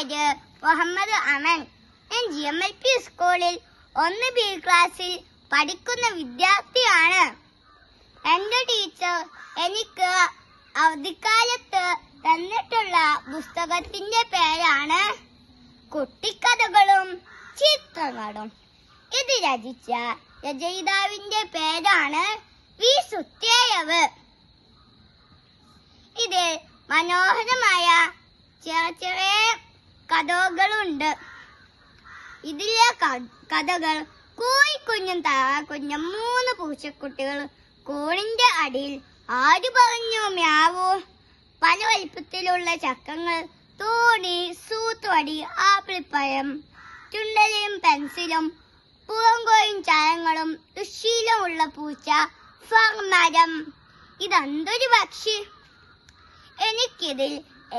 പേര് മുഹമ്മദ് അമൻ. ഞാൻ GMLP സ്കൂളിൽ 1B ക്ലാസ്സിൽ പഠിക്കുന്ന വിദ്യാർത്ഥിയാണ്. എന്റെ ടീച്ചർ എനിക്ക് അവധിക്കാലത്ത് തന്നിട്ടുള്ള പുസ്തകത്തിന്റെ പേരാണ് കുട്ടിക്കഥകളും ചിത്രങ്ങളും. ഇത് രചിച്ച രചയിതാവിന്റെ പേരാണ് വി. സുത്തേയവ്. ഇതിൽ മനോഹരമായ ചെറിയ കഥകളുണ്ട്. ഇതിലെ കഥകൾ കോഴിക്കുഞ്ഞും താറാക്കുഞ്ഞും 3 പൂച്ചക്കുട്ടികൾ. കൂണിന്റെ അടിയിൽ ആര് പറഞ്ഞു മ്യാവൂ. പല വലിപ്പത്തിലുള്ള ചക്കങ്ങൾ, തോണി, സൂത്തുവടി, ആപ്പിൾപ്പഴം, ചുണ്ടലിയും പെൻസിലും, പൂവങ്കോയും ചായങ്ങളും, ദുശ്ശീലമുള്ള പൂച്ച, മരം. ഇതെന്തൊരു പക്ഷി. എനിക്കിതിൽ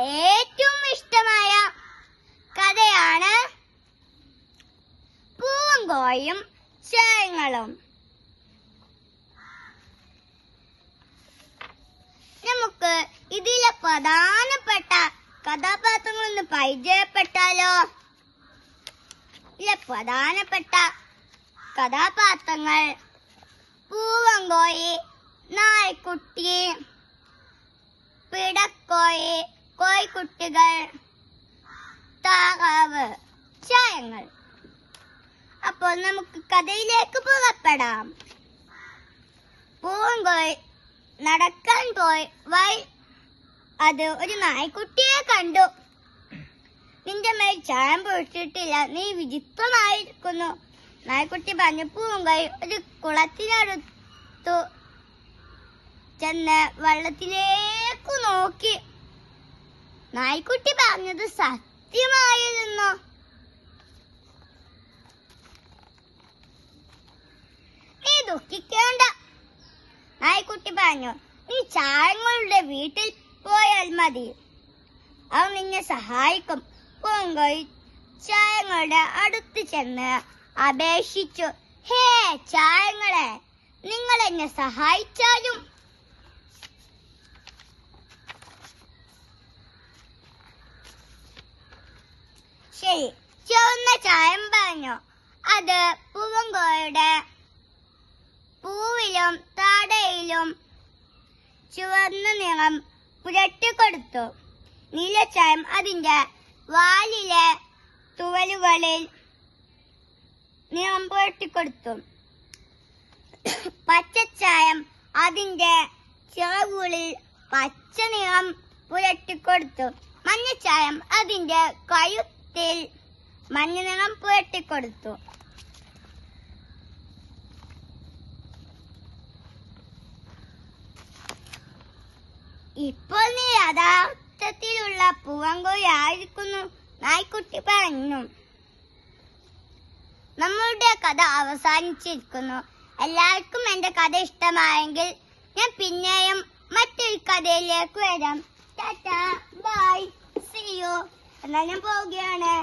ഏറ്റവും ഇഷ്ടമായ കഥയാണ് പൂവങ്കോയും ചായങ്ങളും. നമുക്ക് ഇതിലെ പ്രധാനപ്പെട്ട കഥാപാത്രങ്ങളൊന്ന് പരിചയപ്പെട്ടാലോ? ഇതിലെ പ്രധാനപ്പെട്ട കഥാപാത്രങ്ങൾ പൂവങ്കോയി, നായ്ക്കുട്ടി, പിടക്കോയി, കോഴിക്കുട്ടികൾ, താറാവ്, ചായങ്ങൾ. അപ്പോൾ നമുക്ക് കഥയിലേക്ക് പുറപ്പെടാം. പൂവങ്കോയി നടക്കാൻ പോയി അത് ഒരു നായ്ക്കുട്ടിയെ കണ്ടു. നിന്റെ മേൽ ചായം പൊഴിച്ചിട്ടില്ല, നീ വിചിത്രമായിരിക്കുന്നു. നായ്ക്കുട്ടി പറഞ്ഞു. പൂവങ്കോയി ഒരു കുളത്തിനടുത്തു ചെന്ന് വെള്ളത്തിലേക്ക് നോക്കി. നായ്ക്കുട്ടി പറഞ്ഞത് സത്യമായിരുന്നു. നീ ദുഃഖിക്കേണ്ട, നായ്ക്കുട്ടി പറഞ്ഞു. നീ ചായങ്ങളുടെ വീട്ടിൽ പോയാൽ മതി, അവൻ നിന്നെ സഹായിക്കും. പൂവങ്കോയി ചായങ്ങളുടെ അടുത്ത് ചെന്ന് അപേക്ഷിച്ചു. ഹേ ചായങ്ങളെ, നിങ്ങൾ എന്നെ സഹായിച്ചാലും. ശരി, ചുവന്ന ചായം പറഞ്ഞു. അത് പൂവങ്കോയുടെ പൂവിലും താടയിലും ചുവന്ന നിറം പുരട്ടിക്കൊടുത്തു. നീലച്ചായം അതിന്റെ വാലിലെ തുവലുകളിൽ നിറം പുരട്ടിക്കൊടുത്തു. പച്ചച്ചായം അതിന്റെ ചിറകുകളിൽ പച്ച നിറം പുരട്ടിക്കൊടുത്തു. മഞ്ഞച്ചായം അതിന്റെ കഴുത്തിൽ മഞ്ഞ നിറം പുരട്ടിക്കൊടുത്തു. ഇപ്പോൾ നീ യഥാർത്ഥത്തിലുള്ള പൂവങ്കോയി ആയിരിക്കുന്നു, നായ്ക്കുട്ടി പറഞ്ഞു. നമ്മളുടെ കഥ അവസാനിച്ചിരിക്കുന്നു. എല്ലാവർക്കും എന്റെ കഥ ഇഷ്ടമായെങ്കിൽ ഞാൻ പിന്നെയും മറ്റൊരു കഥയിലേക്ക് വരാം. Tata, bye, see you. എന്നാൽ ഞാൻ പോവുകയാണ്.